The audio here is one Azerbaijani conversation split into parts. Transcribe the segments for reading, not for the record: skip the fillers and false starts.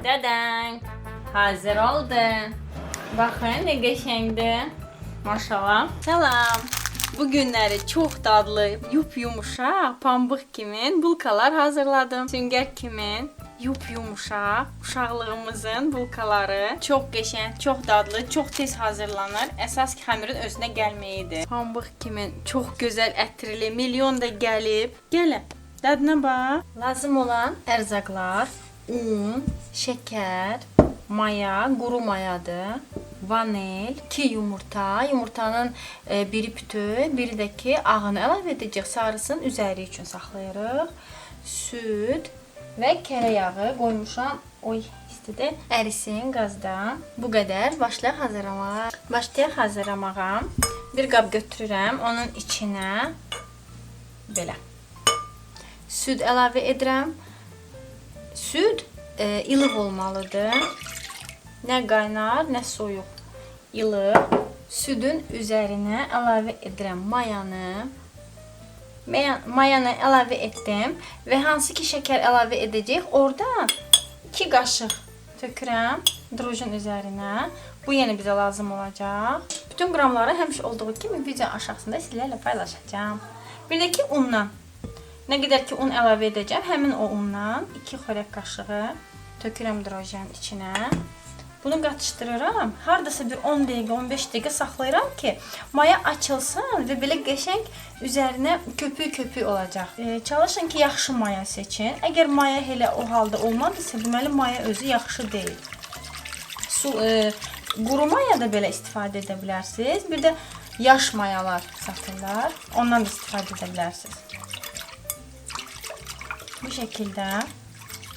Dadan. Hazır oldu. Bakın ne qəşəngdir. Maşallah. Salam. Bu günləri çox dadlı, yumuşaq, pambıq kimi bulkalar hazırladım. Süngər kimi yumuşaq, uşaqlığımızın bulkaları. Çox qəşəng, çox dadlı, çox tez hazırlanır. Əsas ki, xəmirin özünə gəlməyidir. Pambıq kimi çox gözəl ətrili, milyon da gəlib. Gəlin, dadına bax. Lazım olan ərzaqlar: un, şəkər, maya, quru mayadır, vanil, 2 yumurta, yumurtanın biri bütöv, biri də ki ağını əlavə edəcək, sarısını üzəri üçün saxlayırıq, süd və kərə yağı qoymuşam, istidir, ərisin qazda. Bu qədər, başlayaq hazırlamağa. Başlayaq hazırlamağa. Bir qab götürürəm, onun içinə belə süd əlavə edirəm. Süd ilıq olmalıdır. Nə qaynar, nə soyuq. İlıq. Südün üzərinə əlavə edirəm mayanı. Mayanı əlavə etdim və hansı ki şəkər əlavə edəcək, oradan 2 qaşıq tökürəm drojun üzərinə. Bu yenə bizə lazım olacaq. Bütün qramları həmişə olduğu kimi video aşağısında sizlərlə paylaşacağım. Bir də ki undan. Nə qədər ki un əlavə edəcəm, həmin o undan 2 xörək qaşığı tökürəm drojanın içinə. Bunu qatışdırıram. Hardasa bir 10 dəqiqə, 15 dəqiqə saxlayıram ki, maya açılsın və belə qəşəng üzərinə köpük olacaq. Çalışın ki, yaxşı maya seçin. Əgər maya elə o halda olmadısa, deməli maya özü yaxşı deyil. Quru maya da belə istifadə edə bilərsiniz. Bir də yaş mayalar satırlar. Ondan da istifadə edə bilərsiniz. Bu şəkildə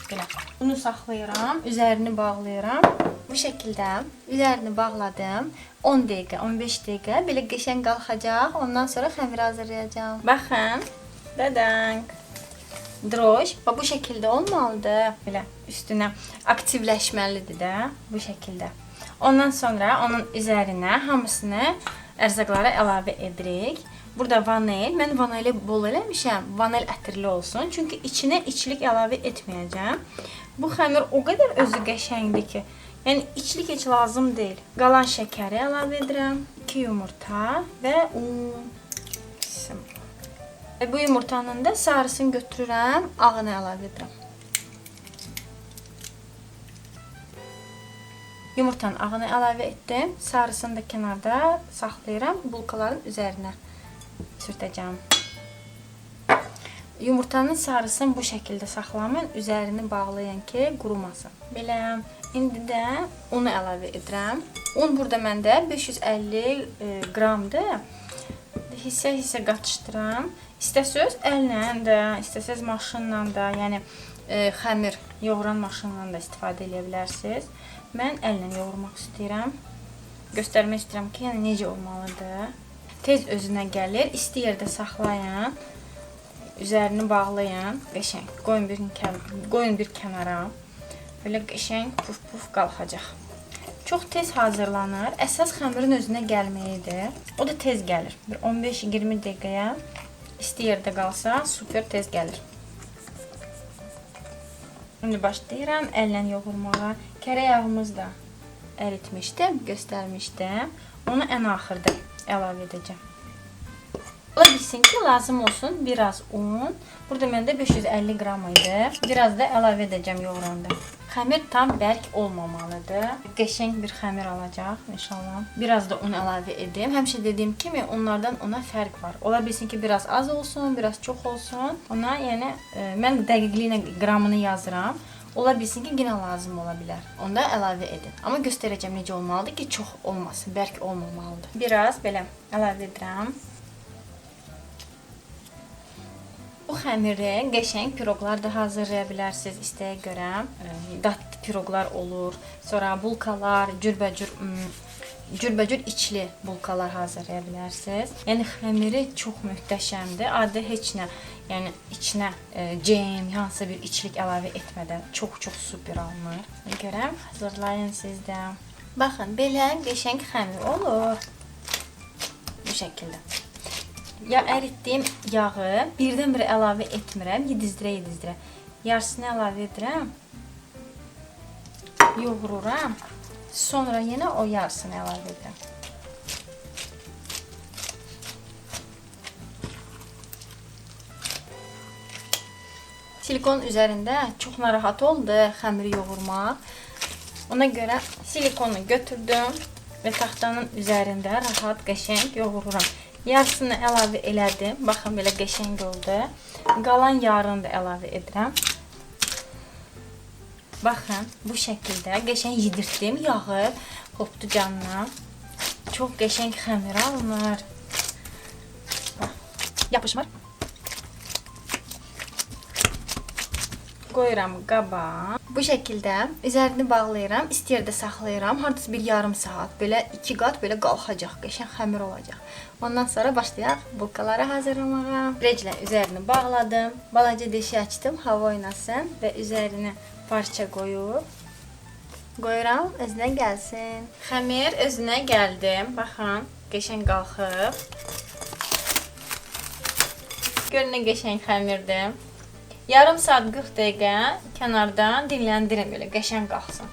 belə bunu saxlayıram, üzərini bağlayıram. Bu şəkildə üzərini bağladım. 10 dəqiqə, 15 dəqiqə belə qəşəng qalxacaq. Ondan sonra xəmiri hazırlayacağam. Baxın. Dadan. Droj bu şəkildə olmalıdır. Belə üstünə aktivləşməlidir də bu şəkildə. Ondan sonra onun üzərinə hamısını ərzaqlara əlavə edirik. Burada vanil, mən vanili bol eləmişəm, vanil ətirli olsun. Çünki içinə içlik əlavə etməyəcəm. Bu xəmir o qədər özü qəşəngdir ki, yəni içlik heç lazım deyil. Qalan şəkəri əlavə edirəm, 2 yumurta və un. Bu yumurtanın da sarısını götürürəm, ağını əlavə edirəm. Yumurtanın ağını əlavə etdim, sarısını da kənarda saxlayıram, bulkaların üzərinə sürtəcəm. Yumurtanın sarısını bu şəkildə saxlamayın, üzərini bağlayın ki, qurumasın. Belə, indi də unu əlavə edirəm. Un burada məndə 550 qramdır. Hissə-hissə qatışdıram. İstəsəz əllə də, istəsəz maşınla da, yəni xəmir yoğuran maşınla da istifadə edə bilərsiniz. Mən əllə yoğurmaq istəyirəm. Göstərmək istəyirəm ki, yəni necə olmalıdır. Tez özünə gəlir, isti yerdə saxlayın. Üzərini bağlayın, qəşəng. Qoyun bir kənara. Belə qəşəng puf qalxacaq. Çox tez hazırlanır. Əsas xəmirin özünə gəlməyidir. O da tez gəlir. Bir 15-20 dəqiqəyə isti yerdə qalsa super tez gəlir. İndi başlayıram əllə yoğurmağa. Kərə yağımız da əritmişdim, göstərmişdim. Onu ən axırda əlavə edəcəm. Ola bilsin ki, lazım olsun biraz un. Burada məndə 550 qram idi. Biraz da əlavə edəcəm yoğuranda. Xəmir tam bərk olmamalıdır. Qəşəng bir xəmir alacaq inşallah. Biraz da un əlavə edim. Həmişə dediyim kimi onlardan ona fərq var. Ola bilsin ki, biraz az olsun, biraz çox olsun. Ona yəni mən dəqiqliyinə qramını yazıram. Ola bilsin ki, yenə lazım ola bilər. Onda əlavə edin. Amma göstərəcəm necə olmalıdır ki, çox olmasın, bərk olmamalıdır. Biraz belə əlavə edirəm. Bu xəmiri qəşəng piroqlar da hazırlaya bilərsiniz istəyə görə. Dadlı piroqlar olur. Sonra bulkalar, cürbəcür içli bulkalar hazırlaya bilərsiniz. Yəni xəmiri çox möhtəşəmdir. Adi heç nə, yəni içinə cem, hansı bir içlik əlavə etmədən çox super alınır. Görəm, hazırlayın siz də. Baxın, belə qəşəng xəmir olur. Bu şəkildə. Ya əritdiyim yağı birdən-birə əlavə etmirəm, yedizdirə. Yarısını əlavə edirəm. yoğururam. Sonra yenə o yarısını əlavə edirəm. Silikon üzərində çox narahat oldu xəmiri yoğurmaq. Ona görə silikonu götürdüm və taxtanın üzərində rahat, qəşəng yoğururam. Yarısını əlavə elədim. Baxın, belə qəşəng oldu. Qalan yarını da əlavə edirəm. Baxın, bu şəkildə qəşəng yedirtdim. Yağı hopdu canına. Çox qəşəng xəmir alınır. Yapışmır. Qoyuram qaba. Bu şəkildə üzərini bağlayıram, isti yerdə saxlayıram. Hardasa bir yarım saat, belə 2 qat belə qalxacaq, qəşəng xəmir olacaq. Ondan sonra başlayaq bulkaları hazırlamağa. Breclə üzərini bağladım. Balaca deşi açdım, hava oynasın və üzərinə parça qoyuram, özünə gəlsin. Xəmir özünə gəldi. Baxın, qəşəng qalxıb. Görün nə qəşəng xəmirdir. Yarım saat 40 dəqiqə kənardan dinləndirin, belə qəşəng qalxsın.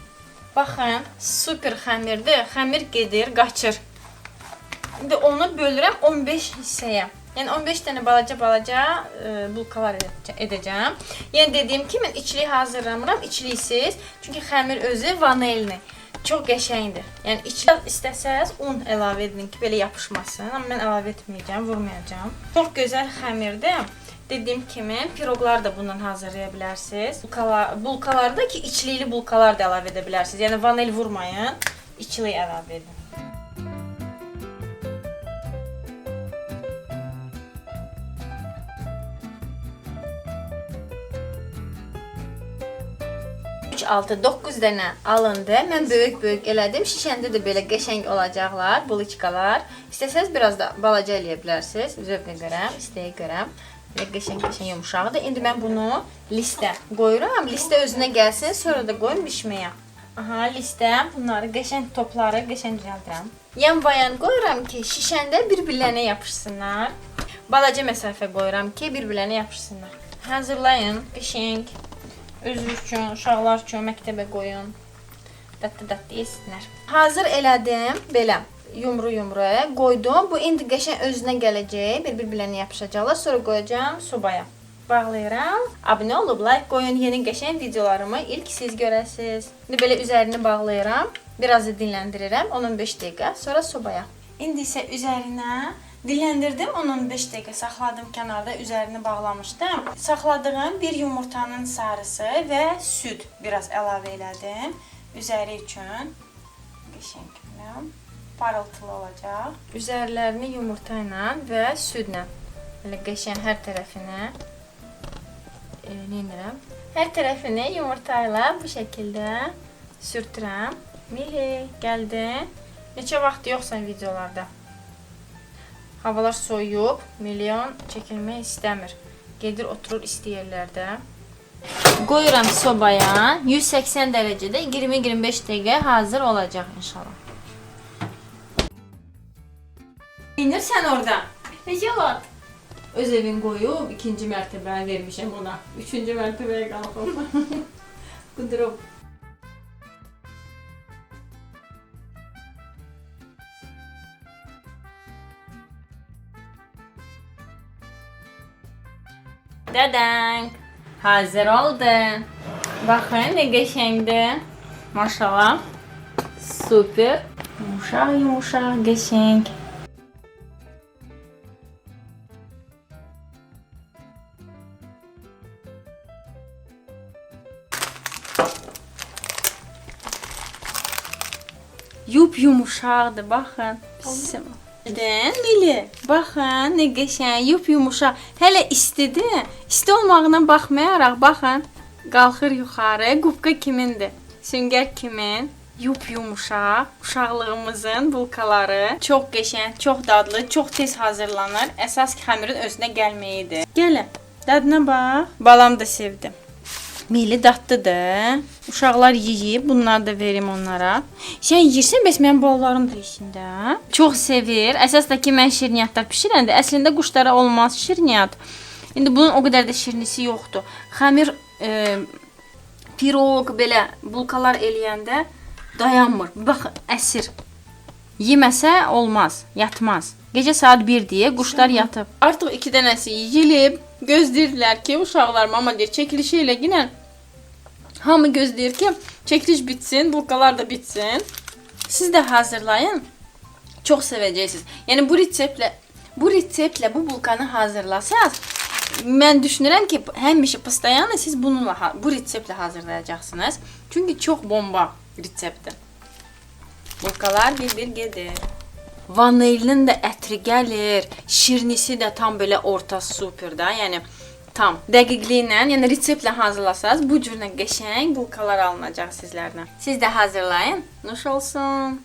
Baxın, super xəmirdir. Xəmir gedir, qaçır. İndi onu bölürəm 15 hissəyə. Yəni 15 dənə balaca bulkalar edəcəm. Yəni dediyim kimi içli hazırlamıram, içlisiz. Çünki xəmir özü vanilli. Çox qəşəngdir. Yəni içli istəsəz un əlavə edin ki, belə yapışmasın. Amma mən əlavə etməyəcəm, vurmayacağım. Çox gözəl xəmirdir. Dediyim kimi piroqlar da bundan hazırlaya bilərsiniz. Bulkalarda ki, içlikli bulkalar da əlavə edə bilərsiniz. Yəni vanil vurmayın, içli əlavə edin. Üç, 6, 9 dənə alındı. Mən böyük elədim. Şişəndə də belə qəşəng olacaqlar, buliçkalar. İstəsəz biraz da balaca eləyə bilərsiniz. Zövqə görə, istəyə görə. Qəşəng yumuşaqdır. İndi mən bunu listə qoyuram. Listə özünə gəlsin, sonra da qoyun bişməyə. Aha, listə bunları qəşəng topları qəşəng düzəldirəm. Yan-bayan qoyuram ki, şişəndə bir-birlərinə yapışsınlar. Balaca məsafə qoyuram ki, bir-birlərinə yapışsınlar. Hazırlayın, qəşəng. Özü üçün, uşaqlar üçün məktəbə qoyun. Dadlı-dadlı yesinlər. Hazır elədim, belə. Yumru-yumruya qoydum. Bu indi qəşəng özünə gələcək. Bir-birlərinə yapışacaqlar. Sonra qoyacağım sobaya. Bağlayıram. Abunə olub, like qoyun. Yeni qəşəng videolarımı ilk siz görəsiniz. İndi belə üzərini bağlayıram. Biraz da dinləndirirəm. 15 dəqiqə. Sonra sobaya. İndi isə üzərinə dinləndirdim. 15 dəqiqə saxladım kənarda. Üzərini bağlamışdım. Saxladığım bir yumurtanın sarısı və süd biraz əlavə elədim. Üzəri üçün qəşəng parıltılı olacaq. Üzərlərini yumurta ilə və südlə belə qəşəng hər tərəfinə neyinirəm? Hər tərəfini yumurta ilə bu şəkildə sürtürəm. Mili, gəldi. Neçə vaxt yoxsan videolarda. Havalar soyuyub, milyon çəkilmək istəmir. Gedir, oturur isti yerlərdə. Qoyuram sobaya. 180 dərəcədə 20-25 dəqiqə hazır olacaq inşallah. İnirsən orada. Yalat. Öz evin qoyub, 2-ci mərtəbəyə vermişəm ona. 3-cü mərtəbəyə qalxıb. Qudurub. Dədəng. Hazır oldu. Baxın, nə qəşəngdir. Maşallah. Super. Yumuşaq, qəşəng. Yumuşaqdır, baxın. Mili, baxın, nə qəşəng, yumuşaq. Hələ istidir. İsti olmağına baxmayaraq, baxın, qalxır yuxarı. Qubqa kimindir? Süngər kimin? Yumuşaq. Uşaqlığımızın bulkaları. Çox qəşəng, çox dadlı, çox tez hazırlanır. Əsas xəmirin özünə gəlməyidir. Gəlin, dadına bax. Balam da sevdi. Mili dadlıdır. Uşaqlar yeyib, bunları da verim onlara. Sən yeyirsən, bəs mənim balalarım da yesin də. Çox sevir. Əsas da ki, mən şirniyyatlar pişirəndə, əslində quşlara olmaz şirniyyat. İndi bunun o qədər də şirnisi yoxdur. Xəmir Piroq belə bulkalar eləyəndə dayanmır. Bax, əsir. Yeməsə olmaz, yatmaz. Gecə saat 1-dir, quşlar yatıb. Artıq 2 dənəsi yeyilib. Gözləyirlər ki, uşaqlar mama deyir, çəkilişi ilə ginən. Hamı gözləyir ki, çəkiliş bitsin, bulkalar da bitsin. Siz də hazırlayın. Çox sevəcəksiniz. Yəni bu reseptlə bu bulkanı hazırlasaz, mən düşünürəm ki, həmişə postoyanно siz bununla bu reseptlə hazırlayacaqsınız. Çünki çox bomba reseptdir. Bulkalar bir-bir gedir. Vanilinin də ətri gəlir, şirnisi də tam belə orta super da, yəni tam dəqiqliklə, yəni reseptlə hazırlasaz, bu cürlə qəşəng bulkalar alınacaq sizlərdən. Siz də hazırlayın, nuş olsun.